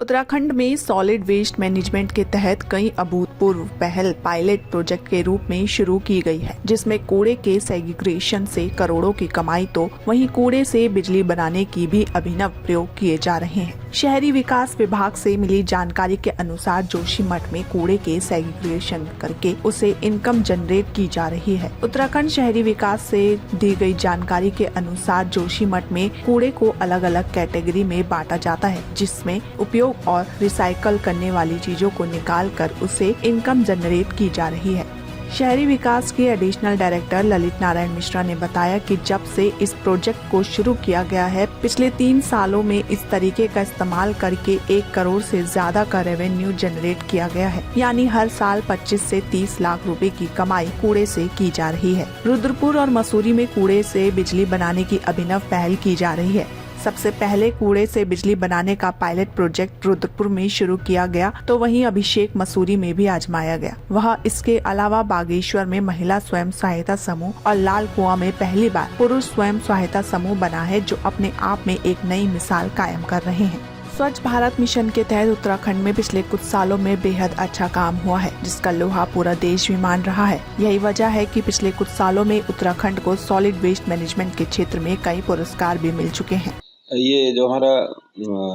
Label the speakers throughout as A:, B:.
A: उत्तराखंड में solid waste management के तहत कई अभूतपूर्व पहल पायलट प्रोजेक्ट के रूप में शुरू की गई है, जिसमें कूड़े के सेग्रीगेशन से करोड़ों की कमाई तो वहीं कूड़े से बिजली बनाने की भी अभिनव प्रयोग किए जा रहे हैं। शहरी विकास विभाग से मिली जानकारी के अनुसार जोशीमठ में कूड़े के सेग्रीगेशन करके उसे इनकम जनरेट की जा रही है। उत्तराखंड शहरी विकास से दी गई जानकारी के अनुसार जोशीमठ में कूड़े को अलग अलग कैटेगरी में बांटा जाता है, जिसमें उपयोग और रिसाइकल करने वाली चीजों को निकाल कर उसे इनकम जनरेट की जा रही है। शहरी विकास के एडिशनल डायरेक्टर ललित नारायण मिश्रा ने बताया कि जब से इस प्रोजेक्ट को शुरू किया गया है, पिछले 3 सालों में इस तरीके का इस्तेमाल करके 1 करोड़ से ज्यादा का रेवेन्यू जनरेट किया गया है। यानी हर साल 25 से 30 लाख रुपए की कमाई कूड़े से की जा रही है। रुद्रपुर और मसूरी में कूड़े से बिजली बनाने की अभिनव पहल की जा रही है। सबसे पहले कूड़े से बिजली बनाने का पायलट प्रोजेक्ट रुद्रपुर में शुरू किया गया, तो वहीं अभिषेक मसूरी में भी आजमाया गया। वह इसके अलावा बागेश्वर में महिला स्वयं सहायता समूह और लाल कुआं में पहली बार पुरुष स्वयं सहायता समूह बना है, जो अपने आप में एक नई मिसाल कायम कर रहे हैं। स्वच्छ भारत मिशन के तहत उत्तराखंड में पिछले कुछ सालों में बेहद अच्छा काम हुआ है, जिसका लोहा पूरा देश भी मान रहा है। यही वजह है कि पिछले कुछ सालों में उत्तराखंड को सॉलिड वेस्ट मैनेजमेंट के क्षेत्र में कई पुरस्कार भी मिल चुके हैं।
B: ये जो हमारा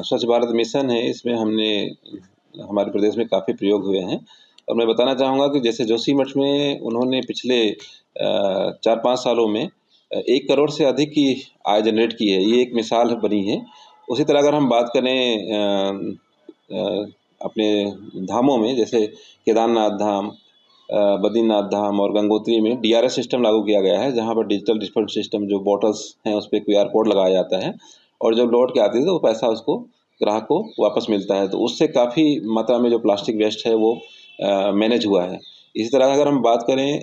B: स्वच्छ भारत मिशन है, इसमें हमारे प्रदेश में काफ़ी प्रयोग हुए हैं। और मैं बताना चाहूँगा कि जैसे जोशीमठ में उन्होंने पिछले 4-5 सालों में 1 करोड़ से अधिक की आय जनरेट की है, ये एक मिसाल बनी है। उसी तरह अगर हम बात करें अपने धामों में, जैसे केदारनाथ धाम, बद्रीनाथ धाम और गंगोत्री में DRS सिस्टम लागू किया गया है, जहाँ पर डिजिटल रिफंड सिस्टम, जो बॉटल्स हैं उस पर QR कोड लगाया जाता है और जब लौट के आती है तो वो पैसा उसको ग्राहक को वापस मिलता है। तो उससे काफ़ी मात्रा में जो प्लास्टिक वेस्ट है वो मैनेज हुआ है। इसी तरह अगर हम बात करें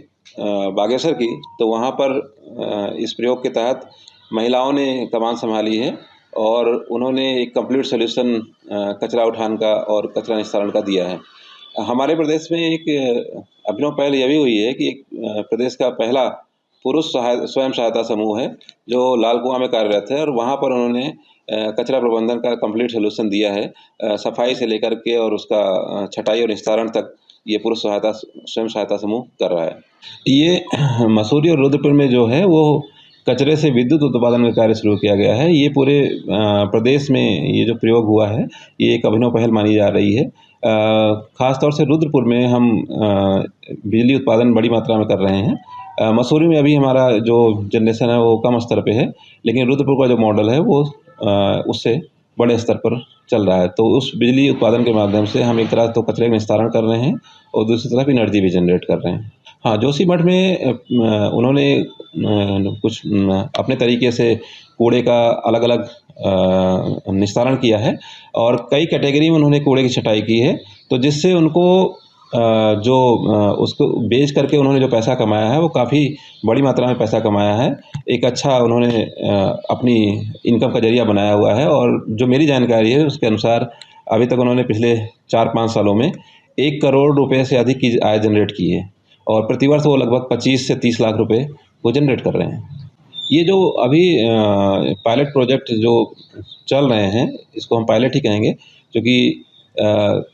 B: बागेश्वर की, तो वहाँ पर इस प्रयोग के तहत महिलाओं ने कमान संभाली है और उन्होंने एक कंप्लीट सोल्यूशन कचरा उठान का और कचरा निस्तारण का दिया है। हमारे प्रदेश में एक अभिनव पहल यह भी हुई है कि एक प्रदेश का पहला पुरुष स्वयं सहायता समूह है, जो लाल कुआं में कार्यरत है और वहाँ पर उन्होंने कचरा प्रबंधन का कंप्लीट सोल्यूशन दिया है। सफाई से लेकर के और उसका छटाई और निस्तारण तक ये पुरुष स्वयं सहायता समूह कर रहा है। ये मसूरी और रुद्रपुर में जो है वो कचरे से विद्युत उत्पादन का कार्य शुरू किया गया है। ये पूरे प्रदेश में ये जो प्रयोग हुआ है, ये एक अभिनव पहल मानी जा रही है। ख़ास तौर से रुद्रपुर में हम बिजली उत्पादन बड़ी मात्रा में कर रहे हैं। मसूरी में अभी हमारा जो जनरेशन है वो कम स्तर पे है, लेकिन रुद्रपुर का जो मॉडल है वो उससे बड़े स्तर पर चल रहा है। तो उस बिजली उत्पादन के माध्यम से हम एक तरह तो कचरे का निस्तारण कर रहे हैं और दूसरी तरफ एनर्जी भी जनरेट कर रहे हैं। हाँ, जोशीमठ में उन्होंने कुछ अपने तरीके से कूड़े का अलग अलग निस्तारण किया है और कई कैटेगरी में उन्होंने कूड़े की छटाई की है, तो जिससे उनको उसको बेच करके उन्होंने जो पैसा कमाया है वो काफ़ी बड़ी मात्रा में पैसा कमाया है। एक अच्छा उन्होंने अपनी इनकम का जरिया बनाया हुआ है और जो मेरी जानकारी है उसके अनुसार अभी तक उन्होंने पिछले 4-5 सालों में 1 करोड़ रुपए से अधिक की आय जनरेट की है और प्रतिवर्ष वो लगभग 25 से 30 लाख रुपए वो जनरेट कर रहे हैं। ये जो अभी पायलट प्रोजेक्ट जो चल रहे हैं, इसको हम पायलट ही कहेंगे, क्योंकि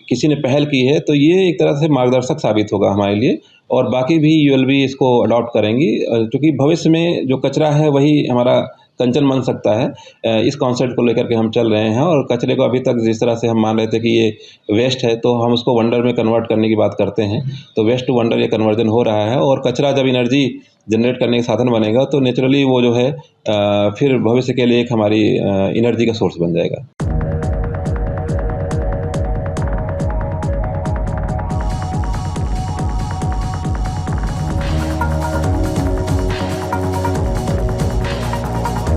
B: किसी ने पहल की है, तो ये एक तरह से मार्गदर्शक साबित होगा हमारे लिए और बाकी भी ULB इसको अडॉप्ट करेंगी, क्योंकि भविष्य में जो कचरा है वही हमारा कंचन बन सकता है। इस कॉन्सेप्ट को लेकर के हम चल रहे हैं और कचरे को अभी तक जिस तरह से हम मान रहे थे कि ये वेस्ट है, तो हम उसको वंडर में कन्वर्ट करने की बात करते हैं। तो वेस्ट टू वंडर ये कन्वर्जन हो रहा है और कचरा जब एनर्जी जनरेट करने का साधन बनेगा तो नेचुरली वो जो है फिर भविष्य के लिए एक हमारी एनर्जी का सोर्स बन जाएगा।